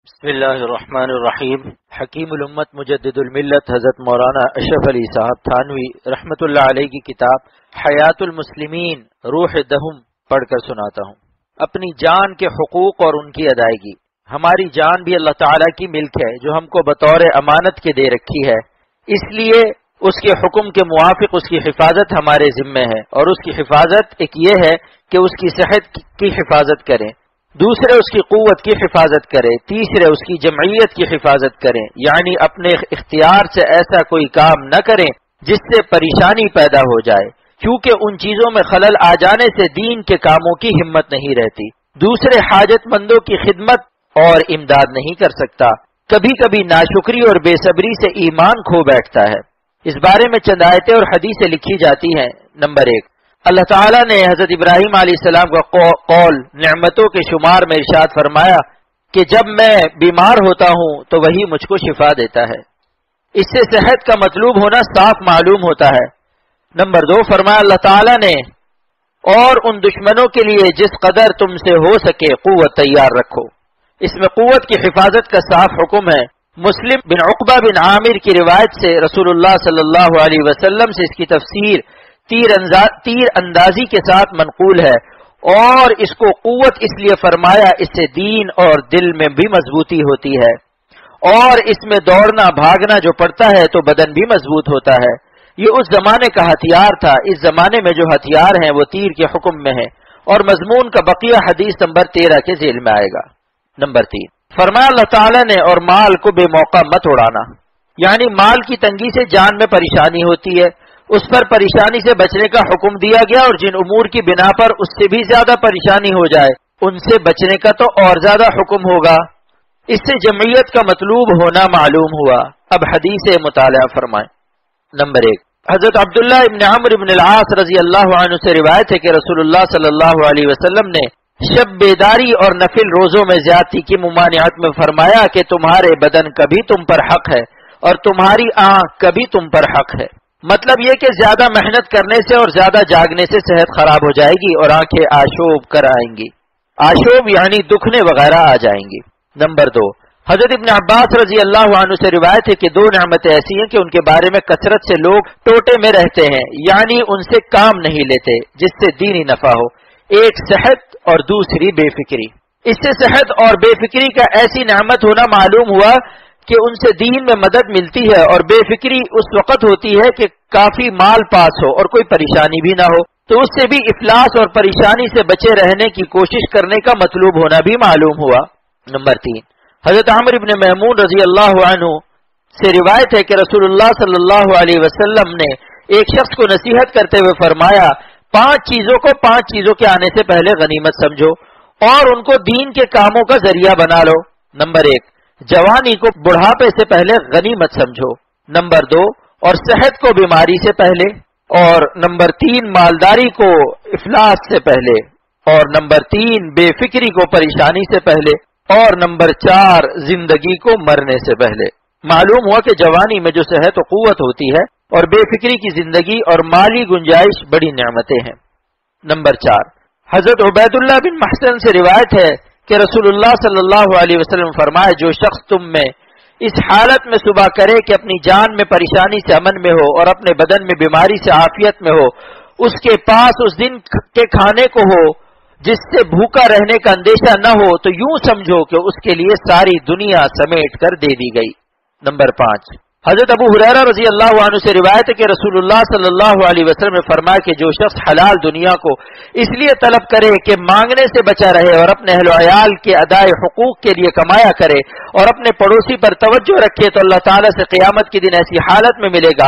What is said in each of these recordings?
بسم اللہ الرحمن الرحیم۔ حکیم الامت مجدد الملت حضرت مولانا اشرف علی صاحب تھانوی رحمۃ اللہ علیہ کی کتاب حیات المسلمین روح دہم پڑھ کر سناتا ہوں۔ اپنی جان کے حقوق اور ان کی ادائیگی۔ ہماری جان بھی اللہ تعالیٰ کی ملک ہے جو ہم کو بطور امانت کے دے رکھی ہے، اس لیے اس کے حکم کے موافق اس کی حفاظت ہمارے ذمے ہے، اور اس کی حفاظت ایک یہ ہے کہ اس کی صحت کی حفاظت کریں، دوسرے اس کی قوت کی حفاظت کریں، تیسرے اس کی جمعیت کی حفاظت کریں، یعنی اپنے اختیار سے ایسا کوئی کام نہ کریں جس سے پریشانی پیدا ہو جائے، کیونکہ ان چیزوں میں خلل آ جانے سے دین کے کاموں کی ہمت نہیں رہتی۔ دوسرے حاجت مندوں کی خدمت اور امداد نہیں کر سکتا۔ کبھی کبھی ناشکری اور بے صبری سے ایمان کھو بیٹھتا ہے۔ اس بارے میں چند آیتیں اور حدیثیں لکھی جاتی ہیں۔ نمبر 1، اللہ تعالیٰ نے حضرت ابراہیم علیہ السلام کا قول نعمتوں کے شمار میں ارشاد فرمایا کہ جب میں بیمار ہوتا ہوں تو وہی مجھ کو شفا دیتا ہے۔ اس سے صحت کا مطلوب ہونا صاف معلوم ہوتا ہے۔ نمبر 2، فرمایا اللہ تعالیٰ نے اور ان دشمنوں کے لیے جس قدر تم سے ہو سکے قوت تیار رکھو۔ اس میں قوت کی حفاظت کا صاف حکم ہے۔ مسلم بن عقبہ بن عامر کی روایت سے رسول اللہ صلی اللہ علیہ وسلم سے اس کی تفسیر تیر اندازی کے ساتھ منقول ہے، اور اس کو قوت اس لیے فرمایا اس سے دین اور دل میں بھی مضبوطی ہوتی ہے، اور اس میں دوڑنا بھاگنا جو پڑتا ہے تو بدن بھی مضبوط ہوتا ہے۔ یہ اس زمانے کا ہتھیار تھا۔ اس زمانے میں جو ہتھیار ہیں وہ تیر کے حکم میں ہے، اور مضمون کا بقیہ حدیث نمبر 13 کے ذیل میں آئے گا۔ نمبر 3، فرمایا اللہ تعالیٰ نے اور مال کو بے موقع مت اڑانا، یعنی مال کی تنگی سے جان میں پریشانی ہوتی ہے، اس پر پریشانی سے بچنے کا حکم دیا گیا، اور جن امور کی بنا پر اس سے بھی زیادہ پریشانی ہو جائے ان سے بچنے کا تو اور زیادہ حکم ہوگا۔ اس سے جمعیت کا مطلوب ہونا معلوم ہوا۔ اب حدیث مطالعہ فرمائیں۔ نمبر 1، حضرت عبداللہ ابن عمرو ابن العاص رضی اللہ عنہ سے روایت ہے کہ رسول اللہ صلی اللہ علیہ وسلم نے شب بیداری اور نفل روزوں میں زیادتی کی ممانعت میں فرمایا کہ تمہارے بدن کبھی تم پر حق ہے اور تمہاری آنکھ کبھی تم پر حق ہے۔ مطلب یہ کہ زیادہ محنت کرنے سے اور زیادہ جاگنے سے صحت خراب ہو جائے گی اور آنکھیں آشوب کر آئیں گی۔ آشوب یعنی دکھنے وغیرہ آ جائیں گی۔ نمبر 2، حضرت ابن عباس رضی اللہ عنہ سے روایت ہے کہ 2 نعمتیں ایسی ہیں کہ ان کے بارے میں کثرت سے لوگ ٹوٹے میں رہتے ہیں، یعنی ان سے کام نہیں لیتے جس سے دینی نفع ہو۔ ایک صحت اور دوسری بے فکری۔ اس سے صحت اور بے فکری کا ایسی نعمت ہونا معلوم ہوا کہ ان سے دین میں مدد ملتی ہے، اور بے فکری اس وقت ہوتی ہے کہ کافی مال پاس ہو اور کوئی پریشانی بھی نہ ہو، تو اس سے بھی افلاس اور پریشانی سے بچے رہنے کی کوشش کرنے کا مطلوب ہونا بھی معلوم ہوا۔ نمبر 3، حضرت عمرو بن میمون رضی اللہ عنہ سے روایت ہے کہ رسول اللہ صلی اللہ علیہ وسلم نے ایک شخص کو نصیحت کرتے ہوئے فرمایا 5 چیزوں کو 5 چیزوں کے آنے سے پہلے غنیمت سمجھو اور ان کو دین کے کاموں کا ذریعہ بنا لو۔ نمبر 1، جوانی کو بڑھاپے سے پہلے غنیمت سمجھو۔ نمبر 2، اور صحت کو بیماری سے پہلے، اور نمبر 3، مالداری کو افلاس سے پہلے، اور نمبر 3، بے فکری کو پریشانی سے پہلے، اور نمبر 4، زندگی کو مرنے سے پہلے۔ معلوم ہوا کہ جوانی میں جو صحت و قوت ہوتی ہے اور بے فکری کی زندگی اور مالی گنجائش بڑی نعمتیں ہیں۔ نمبر 4، حضرت عبید اللہ بن محسن سے روایت ہے کہ رسول اللہ صلی اللہ علیہ وسلم فرمائے جو شخص تم میں اس حالت میں صبح کرے کہ اپنی جان میں پریشانی سے امن میں ہو اور اپنے بدن میں بیماری سے عافیت میں ہو، اس کے پاس اس دن کے کھانے کو ہو جس سے بھوکا رہنے کا اندیشہ نہ ہو، تو یوں سمجھو کہ اس کے لیے ساری دنیا سمیٹ کر دے دی گئی۔ نمبر 5، حضرت ابو ہریرہ رضی اللہ عنہ سے روایت ہے کہ رسول اللہ صلی اللہ علیہ وسلم نے فرمایا کہ جو شخص حلال دنیا کو اس لیے طلب کرے کہ مانگنے سے بچا رہے اور اپنے اہل و عیال کے ادائے حقوق کے لیے کمایا کرے اور اپنے پڑوسی پر توجہ رکھے، تو اللہ تعالیٰ سے قیامت کے دن ایسی حالت میں ملے گا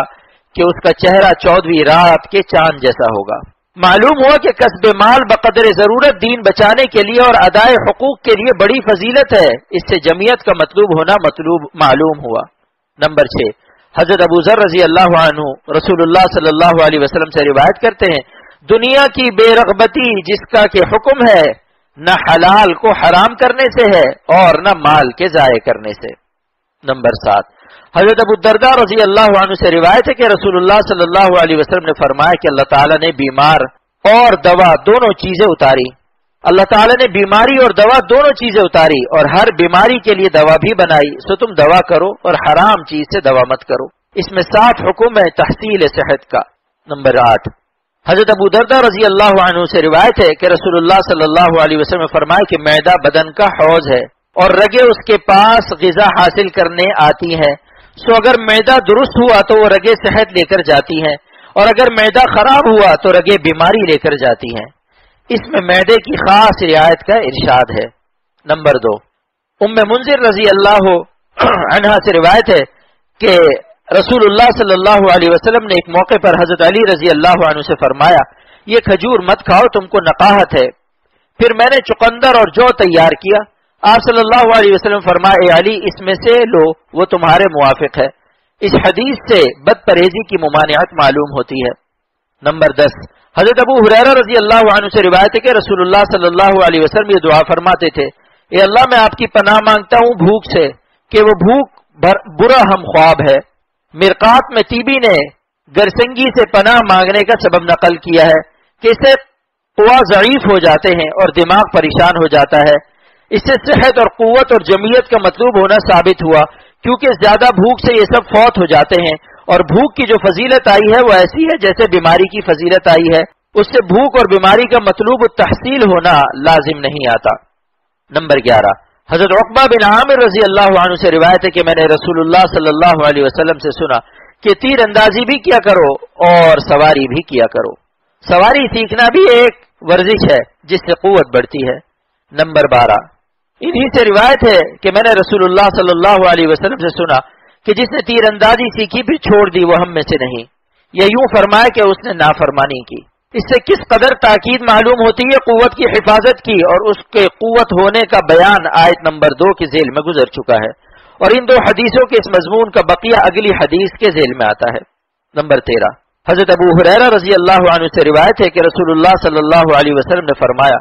کہ اس کا چہرہ 14ویں رات کے چاند جیسا ہوگا۔ معلوم ہوا کہ کسب مال بقدر ضرورت دین بچانے کے لیے اور ادائے حقوق کے لیے بڑی فضیلت ہے۔ اس سے جمعیت کا مطلوب ہونا مطلوب معلوم ہوا۔ نمبر 6، حضرت ابو ذر رضی اللہ عنہ رسول اللہ صلی اللہ علیہ وسلم سے روایت کرتے ہیں دنیا کی بے رغبتی جس کا کہ حکم ہے نہ حلال کو حرام کرنے سے ہے اور نہ مال کے ضائع کرنے سے۔ نمبر 7، حضرت ابو الدرداء رضی اللہ عنہ سے روایت ہے کہ رسول اللہ صلی اللہ علیہ وسلم نے فرمایا کہ اللہ تعالیٰ نے بیمار اور دوا دونوں چیزیں اتاری۔ اللہ تعالیٰ نے بیماری اور دوا دونوں چیزیں اتاری اور ہر بیماری کے لیے دوا بھی بنائی، سو تم دوا کرو اور حرام چیز سے دوا مت کرو۔ اس میں 7 حکم ہے تحصیل صحت کا۔ نمبر 8، حضرت ابو درداء رضی اللہ عنہ سے روایت ہے کہ رسول اللہ صلی اللہ علیہ وسلم نے فرمایا کہ معدہ بدن کا حوض ہے اور رگیں اس کے پاس غذا حاصل کرنے آتی ہیں، سو اگر معدہ درست ہوا تو وہ رگیں صحت لے کر جاتی ہیں، اور اگر معدہ خراب ہوا تو رگیں بیماری لے کر جاتی ہیں۔ اس میں معدے کی خاص رعایت کا ارشاد ہے۔ نمبر 2، ام منذر رضی اللہ عنہا سے روایت ہے کہ رسول اللہ صلی اللہ علیہ وسلم نے ایک موقع پر حضرت علی رضی اللہ عنہ سے فرمایا، یہ کھجور مت کھاؤ، تم کو نقاہت ہے۔ پھر میں نے چقندر اور جو تیار کیا، آپ صلی اللہ علیہ وسلم فرمایا، اے علی اس میں سے لو، وہ تمہارے موافق ہے۔ اس حدیث سے بد پرہیزی کی ممانعت معلوم ہوتی ہے۔ نمبر 10، حضرت ابو ہریرہ رضی اللہ عنہ سے روایت ہے کہ رسول اللہ صلی اللہ علیہ وسلم یہ دعا فرماتے تھے، اے اللہ میں آپ کی پناہ مانگتا ہوں بھوک سے کہ وہ بھوک برا ہم خواب ہے۔ مرقات میں طیبی نے گرسنگی سے پناہ مانگنے کا سبب نقل کیا ہے کہ اس سے قوا ضعیف ہو جاتے ہیں اور دماغ پریشان ہو جاتا ہے۔ اس سے صحت اور قوت اور جمعیت کا مطلوب ہونا ثابت ہوا، کیونکہ زیادہ بھوک سے یہ سب فوت ہو جاتے ہیں، اور بھوک کی جو فضیلت آئی ہے وہ ایسی ہے جیسے بیماری کی فضیلت آئی ہے، اس سے بھوک اور بیماری کا مطلوب تحصیل ہونا لازم نہیں آتا۔ نمبر 11، حضرت عقبہ بن عامر رضی اللہ عنہ سے روایت ہے کہ میں نے رسول اللہ صلی اللہ علیہ وسلم سے سنا کہ تیر اندازی بھی کیا کرو اور سواری بھی کیا کرو۔ سواری سیکھنا بھی ایک ورزش ہے جس سے قوت بڑھتی ہے۔ نمبر 12، انہی سے روایت ہے کہ میں نے رسول اللہ صلی اللہ علیہ وسلم سے سنا کہ جس نے تیر اندازی سیکھی پھر چھوڑ دی وہ ہم میں سے نہیں، یا یوں فرمایا کہ اس نے نافرمانی کی۔ اس سے کس قدر تاکید معلوم ہوتی ہے قوت کی حفاظت کی، اور اس کے قوت ہونے کا بیان آیت نمبر 2 کے ذیل میں گزر چکا ہے، اور ان 2 حدیثوں کے اس مضمون کا بقیہ اگلی حدیث کے ذیل میں آتا ہے۔ نمبر 13، حضرت ابو ہریرہ رضی اللہ عنہ سے روایت ہے کہ رسول اللہ صلی اللہ علیہ وسلم نے فرمایا،